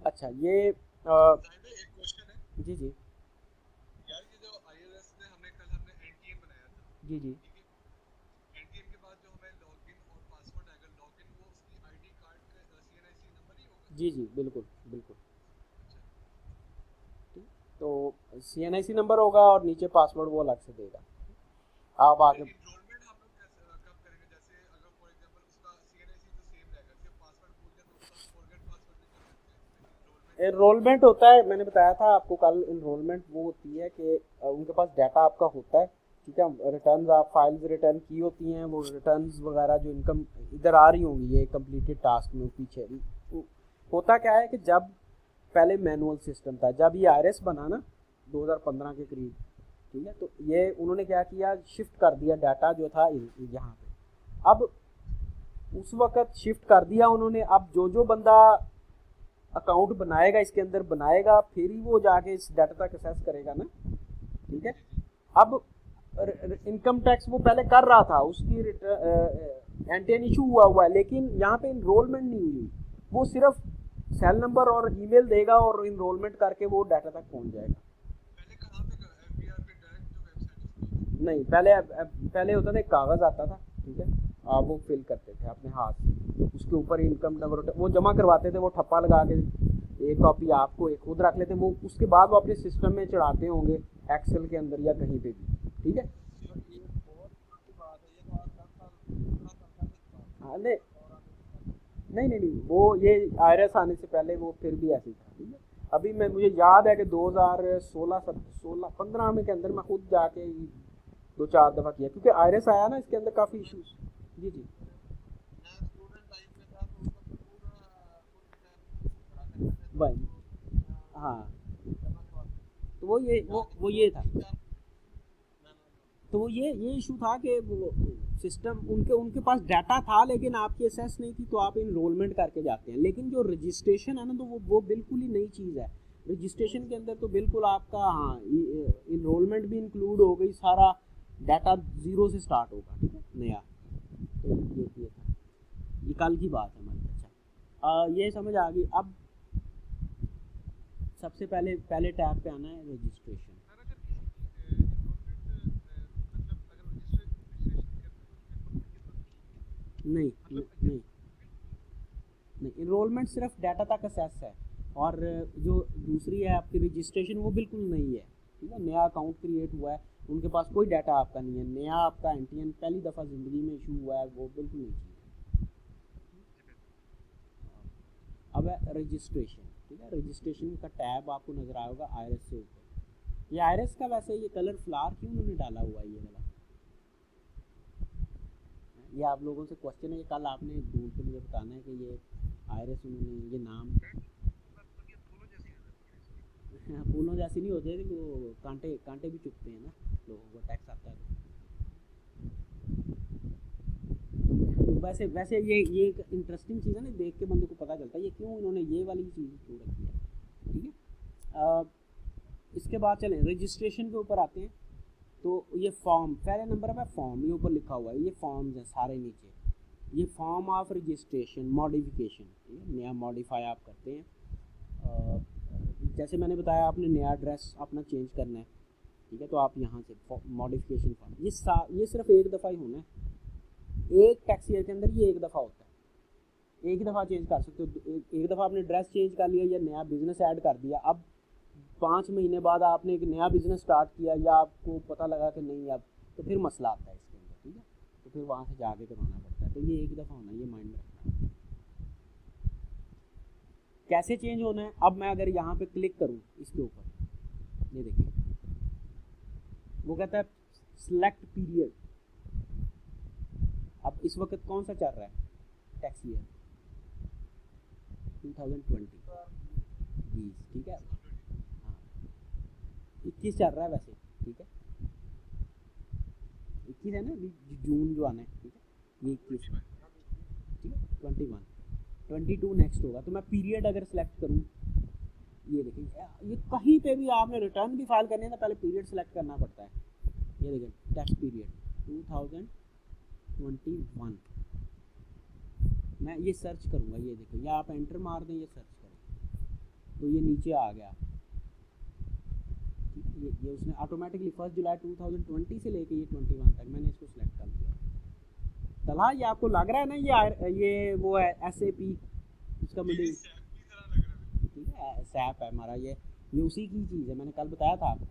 अच्छा ये जाहिद भाई, एक क्वेश्चन है जी जी यार। ये जो आईआरएस ने हमने एनटीएम बनाया था, जी जी ठीक है। एनटीएम के बाद जो हमें लॉगिन और पासवर्ड आएगा, लॉगिन वो उसकी आईडी कार्ड का सीएनआईसी नंबर ही होगा। जी जी बिल्कुल बिल्कुल। अच्छा। ठीक। तो सीएनआईसी नंबर होगा और नीचे पासवर्ड वो अलग से देगा। आप तो आगे। फिर इनरोलमेंट हम लोग कैसे कब करेंगे? जैसे अगर फॉर एग्जांपल उसका सीएनआईसी तो सेम रहेगा, सिर्फ पासवर्ड भूल गया तो उसका हम फॉरगेट पासवर्ड भी कर सकते हैं, फिर इनरोलमेंट कब होगा? एनरोलमेंट होता है, मैंने बताया था आपको कल, एनरोलमेंट वो होती है कि उनके पास डाटा आपका होता है। ठीक है, रिटर्न्स आप फाइल्स रिटर्न की होती हैं, वो रिटर्न्स वगैरह जो इनकम इधर आ रही होंगी ये कंप्लीटेड टास्क में पीछे होता क्या है कि जब पहले मैनुअल सिस्टम था, जब ये आरएस बना ना 2015 के करीब, ठीक है, तो ये उन्होंने क्या किया, शिफ्ट कर दिया डाटा जो था यहाँ पे। अब उस वक्त शिफ्ट कर दिया उन्होंने। अब जो जो बंदा अकाउंट बनाएगा इसके अंदर बनाएगा, फिर ही वो जाके इस डाटा तक एक्सेस करेगा ना। ठीक है। जी जी। अब इनकम टैक्स वो पहले कर रहा था, उसकी एंटेन इशू हुआ है, लेकिन यहाँ पे इनरोलमेंट नहीं हुई। वो सिर्फ सेल नंबर और ईमेल देगा और इनरोलमेंट करके वो डाटा तक पहुंच जाएगा। पहले कहाँ पे एफबीआर पे डायरेक्ट जो वेबसाइट है उस पे होता था? नहीं, पहले होता था एक कागज आता था। ठीक है, आप वो फिल करते थे अपने हाथ से, उसके ऊपर इनकम नंबर वो जमा करवाते थे, वो ठप्पा लगा के एक कॉपी आपको एक खुद रख लेते, वो उसके बाद वो अपने सिस्टम में चढ़ाते होंगे, एक्सेल के अंदर या कहीं पे भी। ठीक है। ये बहुत पुरानी बात है, ये तो आज 10 साल 15 साल पहले की बात है, हाँ, नहीं और आप ये बता रहे नहीं नहीं नहीं, वो ये आयरस आने से पहले वो फिर भी ऐसे ही था। ठीक है। अभी मैं मुझे याद है कि 2016 16 15 में के अंदर मैं खुद जाके दो चार दफ़ा किया, क्योंकि आयरस आया ना इसके अंदर काफ़ी हो। इश्यूज। जी जी। मैं स्टूडेंट लाइफ में था तो उस वक्त पूरा पूरी डिटेल भरा करते थे, तो भाई। हाँ। जमा करवाते थे। तो वो ये जाके दो ये था। तीन चार मैनुअल में होते तो वो ये इशू था कि वो सिस्टम उनके उनके पास डाटा था लेकिन आपकी एसेस नहीं थी, तो आप इनरोलमेंट करके जाते हैं। लेकिन जो रजिस्ट्रेशन है ना, तो वो बिल्कुल ही नई चीज़ है। रजिस्ट्रेशन के अंदर तो बिल्कुल आपका, हाँ, इनरोलमेंट भी इंक्लूड हो गई, सारा डाटा जीरो से स्टार्ट होगा। ठीक है, नया। तो ये था, ये कल की बात है हमारी। अच्छा, ये समझ आ गई अब। सबसे पहले पहले टैब पे आना है रजिस्ट्रेशन। सर, अगर इसकी इनरोलमेंट मतलब अगर रजिस्ट्रेशन नहीं करते तो उसमें इनरोलमेंट की जरूरत नहीं है क्या? नहीं मतलब ये नहीं नहीं, इनरोलमेंट सिर्फ डाटा तक असेस है। और जो दूसरी है आपकी रजिस्ट्रेशन, वो बिल्कुल नहीं है। ठीक है, नया अकाउंट क्रिएट हुआ है, उनके पास कोई डाटा आपका नहीं है, नया आपका एनटीएन पहली दफ़ा ज़िंदगी में इशू हुआ है, वो बिल्कुल नहीं चाहिए। जी बिल्कुल। अब है रजिस्ट्रेशन। ठीक है, रजिस्ट्रेशन का टैब आपको नज़र आएगा आयरस से ऊपर। ये आयरस का वैसे ये कलर फ्लावर क्यों उन्होंने डाला हुआ है ये वाला? ये आप लोगों से क्वेश्चन है, ये कल आपने ढूंढ के मुझे बताना है कि ये आयरस उन्होंने ये नाम। रेड मतलब ये फूलों जैसी नजर नहीं है इसकी। फूलों जैसी नहीं होते, वो कांटे कांटे भी चुभते हैं ना लोगों को, टैक्स आता है तो वैसे वैसे ये एक इंटरेस्टिंग चीज़ है ना, देख के बंदे को पता चलता है ये क्यों इन्होंने ये वाली चीज़ क्यों रखी है। ठीक है। इसके बाद चलें रजिस्ट्रेशन के ऊपर आते हैं। तो ये फॉर्म पहले नंबर पे, फॉर्म ये ऊपर लिखा हुआ है, ये फॉर्म्स हैं सारे नीचे। ये फॉर्म ऑफ रजिस्ट्रेशन मॉडिफिकेशन, ठीक है, नया मॉडिफाई आप करते हैं। जैसे मैंने बताया, आपने नया एड्रेस अपना चेंज करना है। ठीक है, तो आप यहाँ से मॉडिफिकेशन फॉर्म, ये सिर्फ एक दफ़ा ही होना है। एक टैक्स ईयर के अंदर ये एक दफ़ा होता है, एक ही दफ़ा चेंज कर सकते हो। एक दफ़ा आपने एड्रेस चेंज कर लिया या नया बिजनेस ऐड कर दिया, अब 5 महीने बाद आपने एक नया बिजनेस स्टार्ट किया या आपको पता लगा कि नहीं अब, तो फिर मसला आता है इसके अंदर। ठीक है, तो फिर वहाँ से जाके करवाना पड़ता है। तो ये एक दफ़ा होना, ये माइंड में रखना। कैसे चेंज होना है, अब मैं अगर यहाँ पे क्लिक करूँ इसके ऊपर, ये देखिए, वो कहता है सिलेक्ट पीरियड। अब इस वक्त कौन सा चल रहा है, टैक्स ईयर 2020, 20। ठीक है। 2020। हाँ, 21 चल रहा है वैसे। ठीक है, 21 है ना, जून जो आना है। ठीक है, ये 21 है। 21 हाँ 21। ठीक है, 21, 22 नेक्स्ट होगा। तो मैं पीरियड अगर सेलेक्ट करूँ, ये देखिए, ये कहीं पे भी आपने रिटर्न भी फाइल करने है ना, पहले पीरियड सेलेक्ट करना पड़ता है। ये देखिए टैक्स पीरियड 2021। मैं ये सर्च करूँगा, ये देखो, या आप एंटर मार दें, ये सर्च करें। तो ये नीचे आ गया। ये उसने ऑटोमेटिकली 1 जुलाई 2020 से लेके ये 21 तक मैंने इसको सिलेक्ट कर लिया। तला ये आपको लग रहा है ना ये वो है SAP इसका मुझे सैप की तरह लग रहा है। ठीक है, सैप है हमारा ये उसी की चीज़ है, मैंने कल बताया था आपको।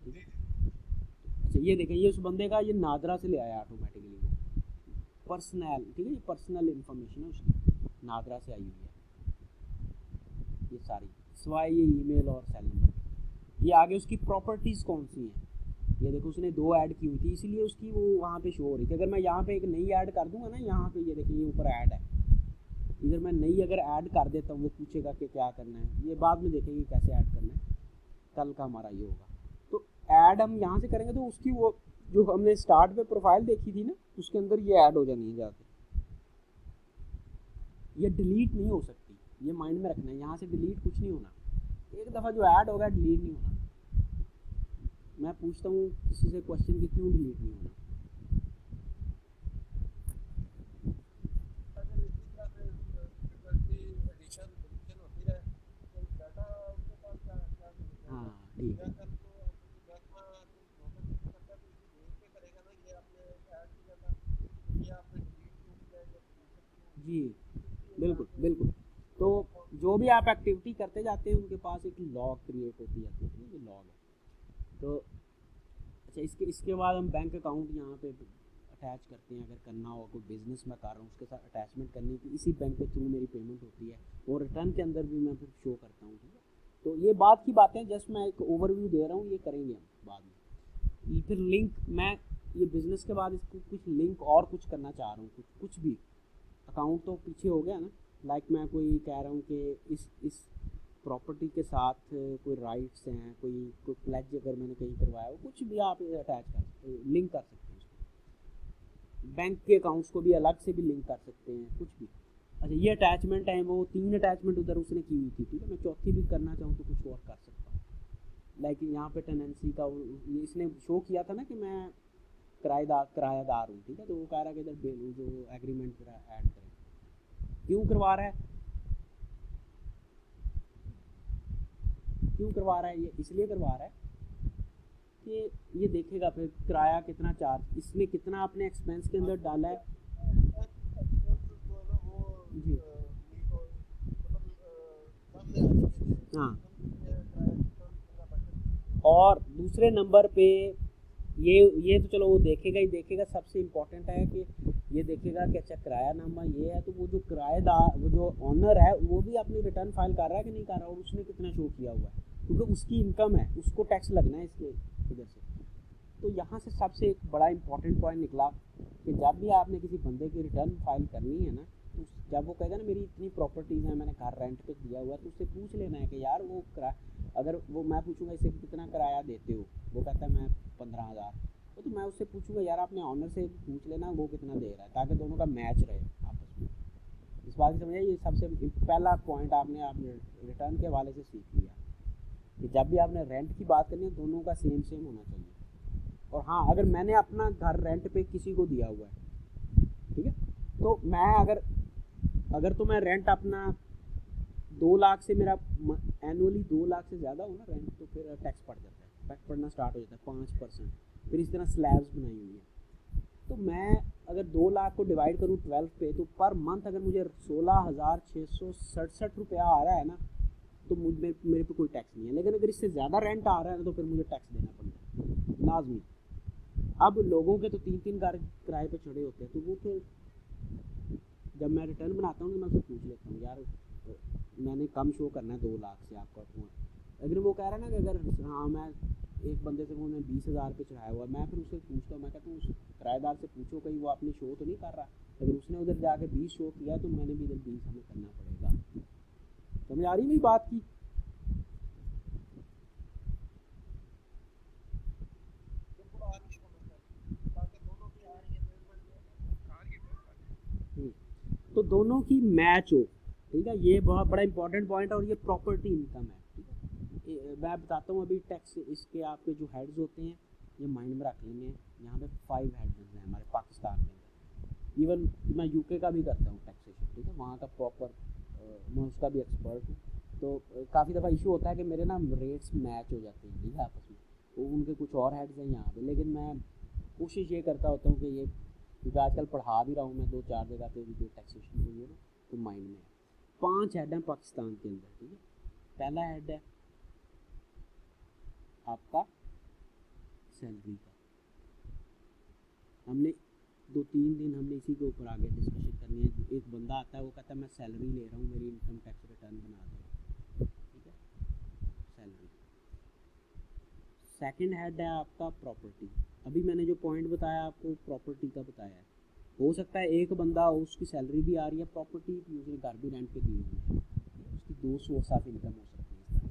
ठीक है, अच्छा ये देखें, ये उस बंदे का ये नादरा से ले आया ऑटोमेटिकली, वो पर्सनल, ठीक है, ये पर्सनल इंफॉर्मेशन है उसकी, नादरा से आई हुई है ये सारी, सिवाय ये ईमेल और सेल नंबर। ये आगे उसकी प्रॉपर्टीज़ कौन सी हैं, ये देखो उसने 2 ऐड की हुई थी, इसीलिए उसकी वो वहाँ पे शो हो रही थी। अगर मैं यहाँ पे एक नई ऐड कर दूंगा ना, यहाँ पे ये देखिए ये ऊपर ऐड है, इधर मैं नई अगर ऐड कर देता हूँ, वो पूछेगा कि क्या करना है, ये बाद में देखेंगे कैसे ऐड करना है, कल का हमारा ये होगा। तो ऐड हम यहाँ से करेंगे तो उसकी वो जो हमने स्टार्ट पे प्रोफाइल देखी थी ना, उसके अंदर ये ऐड हो जानी है जाके, ये डिलीट नहीं हो सकती, ये माइंड में रखना है, यहाँ से डिलीट कुछ नहीं होना, एक दफ़ा जो ऐड होगा डिलीट नहीं होना। मैं पूछता हूँ किसी से क्वेश्चन कि क्यों डिलीट नहीं होना। अगर इसी तरह से फ्रीक्वेंटली एडिशन डिलीशन होती रहे तो डाटा उनके पास क्या क्या मिलेगा? हाँ ठीक या है, कल को महकमा ब्रोकर कुछ करता है तो इसको देख के करेगा ना, ये आपने ऐड किया था तो ये आपने डिलीट क्यों किया या डिलीशन क्यों हुई, जी इसलिए बिल्कुल आपने बिल्कुल। तो जो भी आप एक्टिविटी करते जाते हैं उनके पास एक लॉग क्रिएट होती जाती है, ये लॉग है। तो अच्छा इसके इसके बाद हम बैंक अकाउंट यहाँ पे अटैच करते हैं, अगर करना हो, कोई बिज़नेस मैं कर रहा हूँ उसके साथ अटैचमेंट करने की, इसी बैंक के थ्रू मेरी पेमेंट होती है, और रिटर्न के अंदर भी मैं फिर शो करता हूँ। ठीक है, तो ये बात की बातें जस्ट मैं एक ओवरव्यू दे रहा हूँ, ये करेंगे हम बाद में। फिर लिंक, मैं ये बिज़नेस के बाद इसको कुछ लिंक और कुछ करना चाह रहा हूँ, कुछ भी अकाउंट तो पीछे हो गया ना, लाइक मैं कोई कह रहा हूँ कि इस प्रॉपर्टी के साथ कोई राइट्स हैं, कोई प्लेज अगर मैंने कहीं करवाया हो, कुछ भी आप अटैच कर लिंक कर सकते हैं उसको, बैंक के अकाउंट्स को भी अलग से भी लिंक कर सकते हैं, कुछ भी। अच्छा ये अटैचमेंट है, वो 3 अटैचमेंट उधर उसने की हुई थी, ठीक है, मैं चौथी भी करना चाहूँ तो कुछ और कर सकता हूँ। लाइक यहाँ पे टेनेंसी का ये इसने शो किया था ना कि मैं किरायादार हूँ, ठीक है, तो वो कह रहा है कि इधर बिल जो एग्रीमेंट ऐड करें, क्यों करवा रहा है, क्यों करवा रहा है, ये इसलिए करवा रहा है कि ये देखेगा फिर किराया कितना चार्ज, इसने कितना अपने एक्सपेंस के अंदर डाला है। जो है ना वो जी मीट और मतलब सामने आनी चाहिए, हाँ, इनकम किराया कितना कितना बचत। और दूसरे नंबर पे ये तो चलो वो देखेगा ही देखेगा, सबसे इम्पोर्टेंट है कि ये देखेगा कि अच्छा किरायानामा ये है, तो वो जो किराएदार, वो जो ऑनर है, वो भी अपनी रिटर्न फाइल कर रहा है कि नहीं कर रहा, और उसने कितना शो किया हुआ है, क्योंकि उसकी इनकम है, उसको टैक्स लगना है इसके वजह से। तो यहाँ से सबसे एक बड़ा इंपॉर्टेंट पॉइंट निकला कि जब भी आपने किसी बंदे की रिटर्न फाइल करनी है ना, तो जब वो कहेगा ना मेरी इतनी प्रॉपर्टीज़ हैं, मैंने घर रेंट पे दिया हुआ है, तो उससे पूछ लेना है कि यार वो अगर वो मैं पूछूंगा इससे कितना किराया देते हो, वो कहता है मैं 15,000, तो मैं उससे पूछूंगा यार आपने ऑनर से पूछ लेना वो कितना दे रहा है, ताकि दोनों का मैच रहे आपस में। इस बात की समझ आई, ये सबसे पहला पॉइंट आपने रिटर्न के हवाले से सीख लिया कि जब भी आपने रेंट की बात करनी है, दोनों का सेम सेम होना चाहिए। और हाँ, अगर मैंने अपना घर रेंट पे किसी को दिया हुआ है, ठीक है, तो मैं अगर तो मैं रेंट अपना 2 लाख से, मेरा एनुअली 2 लाख से ज़्यादा हो ना रेंट, तो फिर टैक्स पड़ जाता है, टैक्स पड़ना स्टार्ट हो जाता है 5%। फिर इस तरह स्लैब्स बनाई हुई है, तो मैं अगर 2 लाख को डिवाइड करूँ 12 पे, तो पर मंथ अगर मुझे 16,667 रुपया आ रहा है ना, तो मेरे पे कोई टैक्स नहीं है। लेकिन अगर इससे ज़्यादा रेंट आ रहा है ना, तो फिर मुझे टैक्स देना पड़ता है लाजमी। अब लोगों के तो 3-3 घर किराए पे चढ़े होते हैं, तो वो फिर जब मैं रिटर्न बनाता हूँ तो मैं उससे पूछ लेता हूँ यार मैंने कम शो करना है 2 लाख से आपका फोन। अगर वो कह रहा है ना कि अगर हाँ मैं एक बंदे से उन्होंने 20,000 पे चढ़ाया हुआ, मैं फिर उससे पूछता हूँ, मैं कहता हूँ उस किराएदार से पूछो कहीं वो अपनी शो तो नहीं कर रहा, अगर उसने उधर जाके 20 शो किया तो मैंने भी इधर 20 हमें करना पड़ेगा। समझ आ रही मेरी बात की? बिल्कुल आ रही है समझ में, ताकि दोनों की एंगेजमेंट आ रही है। तो दोनों की मैच हो, ठीक है, ये बहुत बड़ा इंपॉर्टेंट पॉइंट है। और ये प्रॉपर्टी इनकम है, ठीक है, मैं बताता हूँ अभी टैक्स इसके आपके जो हेड्स होते हैं ये माइंड में रख लेंगे। यहाँ पे 5 हेड्स हैं हमारे पाकिस्तान के अंदर, इवन मैं यूके का भी करता हूँ टैक्सेशन, ठीक है, वहाँ का प्रॉपर मैं उसका भी एक्सपर्ट हूँ। तो काफ़ी दफ़ा इशू होता है कि मेरे ना रेट्स मैच हो जाते हैं, ठीक है, आपस में, तो उनके कुछ और हेड्स हैं यहाँ पे, लेकिन मैं कोशिश ये करता होता हूँ कि ये, क्योंकि आजकल पढ़ा भी रहा हूँ मैं 2-4 जगह पे भी जो टैक्सेशन के लिए ना, तो माइंड में है 5 हेड हैं पाकिस्तान के अंदर, ठीक है। पहला हेड है आपका सैलरी का। हमने 2-3 दिन हमने इसी के ऊपर आगे डिस्कशन करनी है। एक बंदा आता है, वो कहता है मैं सैलरी ले रहा हूँ, मेरी इनकम टैक्स रिटर्न बना दो, ठीक है, सैलरी। सेकंड हेड है आपका प्रॉपर्टी। अभी मैंने जो पॉइंट बताया आपको प्रॉपर्टी का बताया है, हो सकता है एक बंदा उसकी सैलरी भी आ रही है प्रॉपर्टी की, उसने घर भी रेंट पे दिए हुए हैं, उसकी 2 सोर्स ऑफ इनकम हो सकती है इस तरह,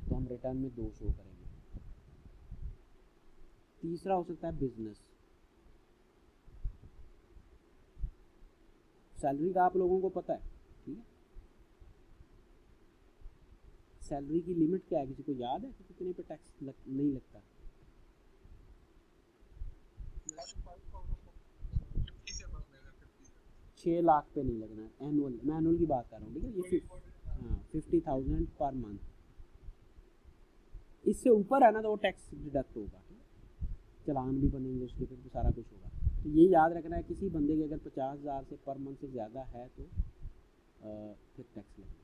तो हम रिटर्न में 2 शो करेंगे। तीसरा हो सकता है बिजनेस। सैलरी का आप लोगों को पता है, ठीक है, सैलरी की लिमिट क्या है, किसी को याद है कि कितने पे टैक्स नहीं लगता? 50 से अबव मेरा 50 6 लाख पे नहीं लगना है एनुअल, मैं एनुअल की बात कर रहा हूँ, ठीक है, ये हाँ 50,000 पर मंथ। इससे ऊपर है ना तो वो टैक्स डिडक्ट होगा, ठीक है, चालान भी बनेंगे उसके, फिर सारा कुछ होगा। तो ये याद रखना है, किसी बंदे की अगर 50,000 से पर मंथ से ज़्यादा है तो फिर टैक्स लगेगा।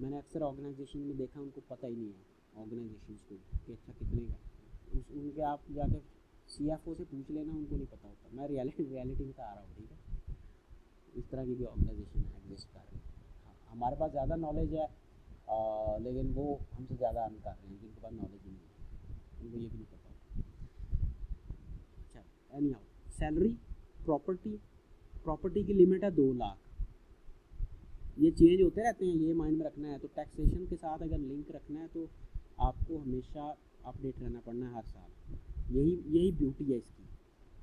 मैंने अक्सर ऑर्गेनाइजेशन में देखा, उनको पता ही नहीं है ऑर्गेनाइजेशन को कि अच्छा कितने का, उनके आप जाकर CFO से पूछ लेना, उनको नहीं पता होता। मैं रियलिटी बता रहा हूँ, ठीक है, इस तरह की भी ऑर्गेनाइजेशन एग्जिस्ट कर रही है। हाँ, हमारे पास ज़्यादा नॉलेज है, लेकिन वो हमसे ज़्यादा अर्न कर रहे हैं जिनके पास नॉलेज ही नहीं है, उनको ये भी नहीं पता। अच्छा, एनी हाउ, सैलरी, प्रॉपर्टी की लिमिट है 2 लाख। ये चेंज होते रहते हैं, ये माइंड में रखना है। तो टैक्सेशन के साथ अगर लिंक रखना है तो आपको हमेशा अपडेट रहना पड़ना है हर साल। यही ब्यूटी है इसकी,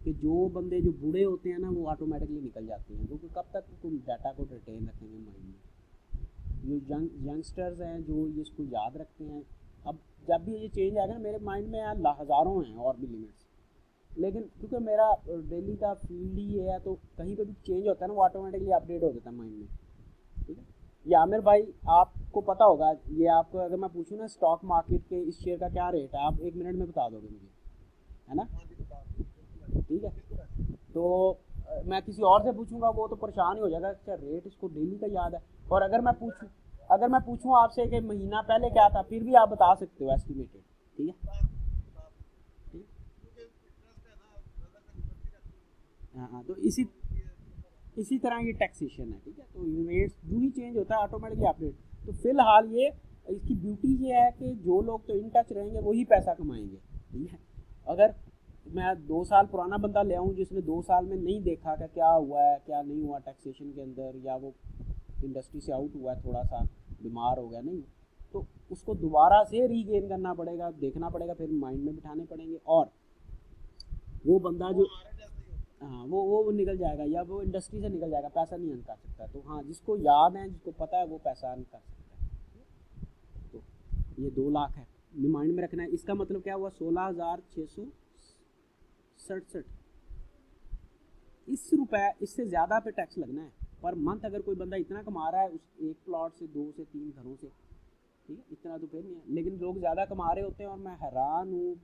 कि जो बंदे जो बूढ़े होते हैं ना वो ऑटोमेटिकली निकल जाते हैं, क्योंकि कब तक तुम डाटा को रिटेन रखेंगे माइंड में। जो यंगस्टर्स हैं जो ये इसको याद रखते हैं, अब जब भी ये चेंज आएगा ना, मेरे माइंड में यार हज़ारों हैं और भी लिमिट्स, लेकिन क्योंकि मेरा डेली का फील्ड ही है, तो कहीं पे भी चेंज होता है ना वो ऑटोमेटिकली अपडेट हो जाता है माइंड में, ठीक है। या आमिर भाई आपको पता होगा, ये आपको अगर मैं पूछूँ ना स्टॉक मार्केट के इस शेयर का क्या रेट है, आप 1 मिनट में बता दोगे मुझे, है ना, ठीक है। तो मैं किसी और से पूछूंगा वो तो परेशान ही हो जाएगा, अच्छा रेट इसको डेली का याद है। और अगर मैं पूछूं आपसे कि महीना पहले क्या था, फिर भी आप बता सकते हो एस्टिमेटेड, ठीक है, ठीक। हाँ, तो इसी तरह ये टैक्सेशन है, ठीक है। तो रेट्स जो ही चेंज होता है ऑटोमेटिकली अपडेट। तो फिलहाल ये इसकी ब्यूटी ये है कि जो लोग तो इन टच रहेंगे वही पैसा कमाएंगे, ठीक है। अगर मैं 2 साल पुराना बंदा ले आऊँ जिसने 2 साल में नहीं देखा कि क्या हुआ है क्या नहीं हुआ टैक्सेशन के अंदर, या वो इंडस्ट्री से आउट हुआ है, थोड़ा सा बीमार हो गया, नहीं, तो उसको दोबारा से रीगेन करना पड़ेगा, देखना पड़ेगा, फिर माइंड में बिठाने पड़ेंगे। और वो बंदा जो, हाँ, वो निकल जाएगा, या वो इंडस्ट्री से निकल जाएगा, पैसा नहीं अर्न कर सकता। तो हाँ, जिसको याद है, जिसको पता है, वो पैसा अर्न कर सकता है। तो ये 2 लाख है, माइंड में रखना है। इसका मतलब क्या हुआ, 16,667 इस रुपये, इससे ज़्यादा पे टैक्स लगना है पर मंथ। अगर कोई बंदा इतना कमा रहा है उस एक प्लॉट से, 2 से 3 घरों से, ठीक है, इतना तो फिर नहीं है। लेकिन लोग ज़्यादा कमा रहे होते हैं और मैं हैरान हूँ,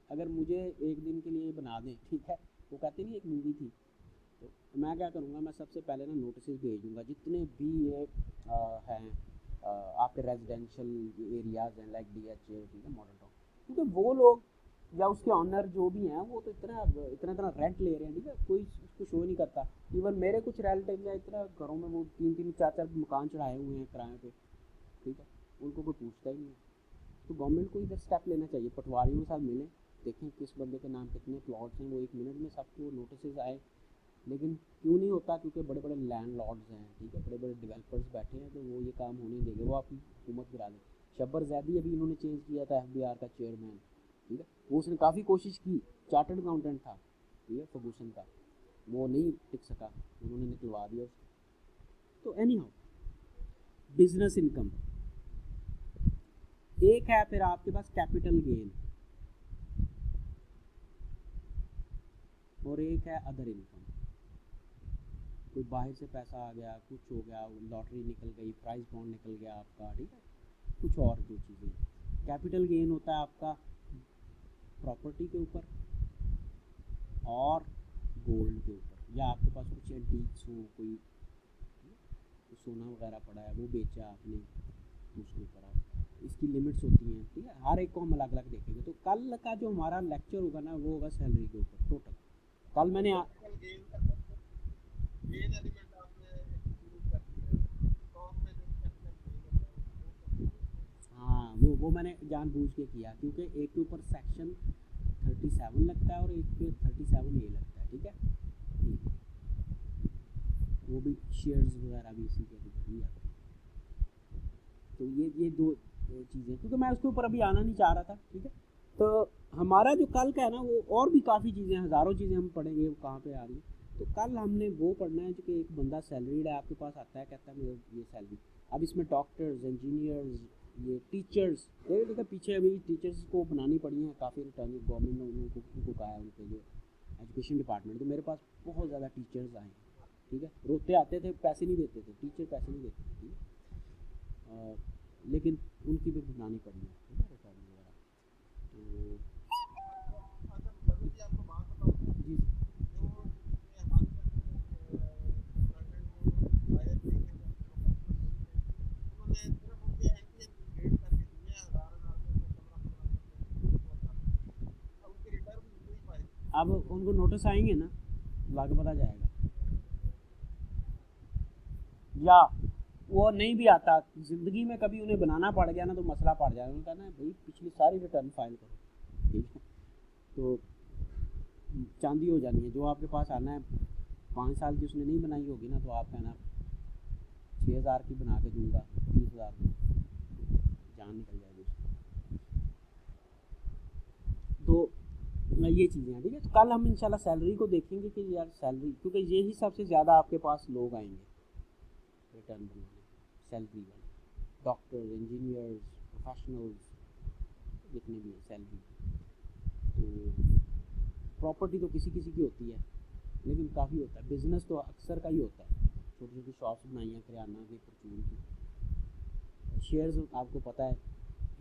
अगर मुझे एक दिन के लिए बना दें, ठीक है, वो कहते नहीं एक मूवी थी, तो मैं क्या करूँगा, मैं सबसे पहले ना नोटिस भेज दूँगा जितने भी ये हैं आपके रेजिडेंशियल एरियाज़ हैं, लाइक DHA, ठीक है, मॉडल टाउन, क्योंकि वो लोग या उसके ऑनर जो भी हैं वो तो इतना रेंट ले रहे हैं, ठीक है, कोई उसको शो नहीं करता। इवन मेरे कुछ रिलेटिव हैं इतना घरों में वो 3-3 4-4 मकान चढ़ाए हुए हैं किराए पे, ठीक है, उनको कोई पूछता ही नहीं। तो गवर्नमेंट को इधर स्टेप लेना चाहिए, पटवारियों के साथ मिलें, देखें किस बंदे के नाम कितने प्लॉट्स हैं, वो 1 मिनट में सबको नोटिस आए। लेकिन क्यों नहीं होता, क्योंकि बड़े बड़े लैंड लॉर्ड्स हैं, ठीक है, बड़े बड़े डेवलपर्स बैठे हैं, तो वो ये काम होने देंगे, वो आपकी हुकूमत गिरा दें। शब्बर जैदी अभी इन्होंने चेंज किया था FBR का चेयरमैन, ठीक है, वो उसने काफ़ी कोशिश की, चार्टर्ड अकाउंटेंट था, ठीक है, फर्गूसन का, वो नहीं टिक सका, उन्होंने निकलवा दिया उसको। तो एनी हाउ, बिजनेस इनकम एक है, फिर आपके पास कैपिटल गेन, और एक है अदर इनकम। कोई बाहर से पैसा आ गया, कुछ हो गया, लॉटरी निकल गई, प्राइस बॉन्ड निकल गया आपका, ठीक है, कुछ और जो चीज़ें। कैपिटल गेन होता है आपका प्रॉपर्टी के ऊपर और गोल्ड के ऊपर, या आपके पास कुछ एंटीक्स हो, कोई सोना वगैरह पड़ा है वो बेचा आपने, तो उसके ऊपर आप, इसकी लिमिट्स होती हैं, ठीक है। हर एक को हम अलग अलग देखेंगे। तो कल का जो हमारा लेक्चर होगा ना वो होगा सैलरी के ऊपर टोटल। कल मैंने गेन एलिमेंट आपने एक्सक्लूड कर दिया, स्टॉक में जो कैपिटल गेन होता है वो हाँ वो मैंने जानबूझ के किया, क्योंकि एक के ऊपर सेक्शन 37 लगता है और एक पे 37A लगता है, ठीक है। वो भी शेयर्स वगैरह भी इसी के अंदर ही आते हैं। तो ये दो चीज़ें, क्योंकि मैं उसके ऊपर अभी आना नहीं चाह रहा था, ठीक है। तो हमारा जो कल का है ना वो और भी काफ़ी चीज़ें, हज़ारों चीज़ें हम पढ़ेंगे, वो कहाँ पे आ रही है। तो कल हमने वो पढ़ना है जो कि एक बंदा सैलरीड है, आपके पास आता है, कहता है मेरे ये सैलरी। अब इसमें डॉक्टर्स, इंजीनियर्स, ये टीचर्स, देखिए पीछे अभी टीचर्स को बनानी पड़ी है काफ़ी रिटर्न, गवर्नमेंट ने उनको कहा है, उनके जो एजुकेशन डिपार्टमेंट। तो मेरे पास बहुत ज़्यादा टीचर्स आए हैं, ठीक है। रोते आते थे, पैसे नहीं देते थे, टीचर पैसे नहीं देते थे, ठीक है। लेकिन उनकी भी बनानी पड़ी है, ठीक है, रिटर्न वगैरह। तो अच्छा बदल जी आपको बात बताऊँ तो जी जो ये हमारे कंसल्टेंट जो आए थे या प्रोफेशनल नहीं थे, उन्होंने सिर्फ उनके एनटीएन जनरेट करके दिए हैं, हज़ार रुपये, 15-15 रुपये, अब उनकी रिटर्न नहीं पाई। अब उनको नोटिस आएंगे ना, लाके पता जाएगा, या वो नहीं भी आता, ज़िंदगी में कभी उन्हें बनाना पड़ गया ना तो मसला पड़ जाएगा। उन्होंने कहा ना भाई पिछली सारी रिटर्न फाइल करो, ठीक है। तो चांदी हो जानी है, जो आपके पास आना है 5 साल की उसने नहीं बनाई होगी ना, तो आप कहना 6,000 की बना के दूंगा, 30,000 की, जान निकल जाएगी उसकी। तो ये चीज़ें हैं, ठीक है। तो कल हम इंशाल्लाह सैलरी को देखेंगे कि यार सैलरी, क्योंकि यही सबसे ज़्यादा आपके पास लोग आएंगे रिटर्न बनाने, सैलरी वाले, डॉक्टर, इंजीनियर्स, प्रोफेशनल्स, जितने भी हैं सैलरी। तो प्रॉपर्टी तो किसी किसी की होती है, लेकिन काफ़ी होता है, बिज़नेस तो अक्सर का ही होता है, छोटी छोटी शॉप्स बनाई हैं किराना की, परचून की। शेयर्स आपको पता है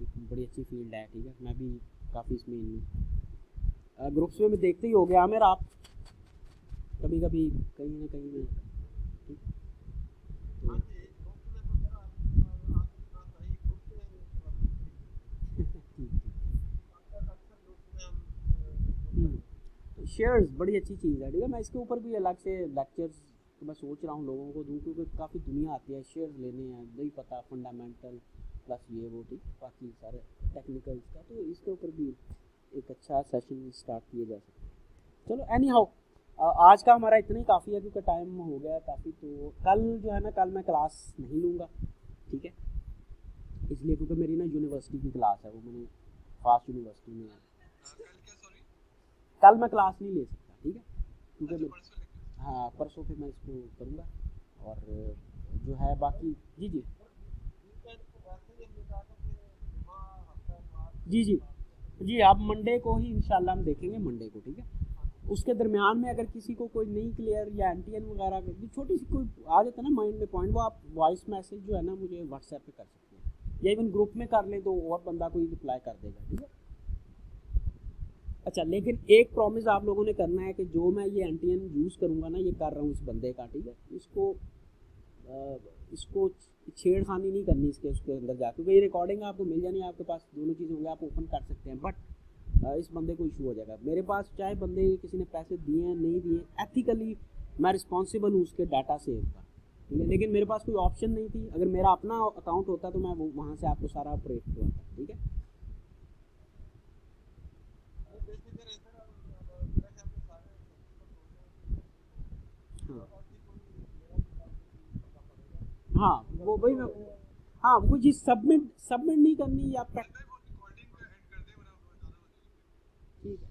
एक बड़ी अच्छी फील्ड है, ठीक है। मैं भी काफ़ी इसमें इन हूँ, ग्रुप्स में देखते ही हो गया मेरा, आप कभी कभी कहीं ना कहीं में, ठीक है। हाँ जी, ग्रुप में तो मेरा आपकी बात सही, ग्रुप से ठीक अक्सर ग्रुप में हम ग्रुप ठीक। में तो शेयर्स बड़ी अच्छी चीज़ है, ठीक है। मैं इसके ऊपर भी अलग से लेक्चर्स तो मैं सोच रहा हूँ लोगों को दूँ, क्योंकि काफ़ी दुनिया आती है, शेयर्स लेने हैं, नहीं पता फंडामेंटल प्लस ये वो, ठीक, बाकी सारे टेक्निकल्स का, तो इसके ऊपर भी एक अच्छा सेशन स्टार्ट किए जा सकते हैं। चलो एनी हाउ, आज का हमारा इतना ही काफ़ी है, क्योंकि टाइम हो गया काफ़ी। तो कल जो है ना, कल मैं क्लास नहीं लूँगा, ठीक है, इसलिए क्योंकि मेरी ना यूनिवर्सिटी की क्लास है, वो मैंने फास्ट यूनिवर्सिटी में है। कल क्या सॉरी कल मैं क्लास नहीं ले सकता, ठीक है, क्योंकि अच्छा मैं, परसों लेंगे। हाँ परसों फिर मैं इसको करूँगा। और जो है बाकी, जी जी वीकेंड को वैसे ही हमने कहा था कि जुमा हफ्ता इतवार को जी जी क्लास करेंगे। जी, आप मंडे को ही इंशाल्लाह हम देखेंगे, मंडे को, ठीक है। उसके दरमियान में अगर किसी को कोई नहीं क्लियर या एनटीएन वगैरह की छोटी सी कोई आ जाता है ना माइंड में पॉइंट, वो आप वॉइस मैसेज जो है ना मुझे व्हाट्सएप पे कर सकते हैं, या इवन ग्रुप में कर लें तो और बंदा कोई रिप्लाई कर देगा, ठीक है। अच्छा, लेकिन एक प्रॉमिस आप लोगों ने करना है कि जो मैं ये एनटीएन यूज़ करूँगा ना, ये कर रहा हूँ इस बंदे का, ठीक है, इसको छेड़खानी नहीं करनी इसके उसके अंदर जा, क्योंकि ये रिकॉर्डिंग आपको मिल जानी है, आपके पास दोनों चीज़ होंगे, आप ओपन कर सकते हैं, बट इस बंदे को इशू हो जाएगा। मेरे पास चाहे बंदे किसी ने पैसे दिए हैं नहीं दिए, एथिकली मैं रिस्पॉन्सिबल हूँ उसके डाटा सेव का, ठीक है, लेकिन मेरे पास कोई ऑप्शन नहीं थी। अगर मेरा अपना अकाउंट होता तो मैं वो वहाँ से आपको सारा ऑपरेट करवाता, ठीक है। नहीं बेफिक्र है सर, मेरे ख्याल में सारे सेंसिबल लोग हैं, हाँ बाकी कोई मेरा भी काम नहीं करना पड़ेगा। हाँ, वो वही मैं, हाँ वो चीज़ सबमिट सबमिट नहीं करनी या भाई वो रिकॉर्डिंग का एंड कर दे वरना वो ज़्यादा हो जाएगी फिर। ठीक है।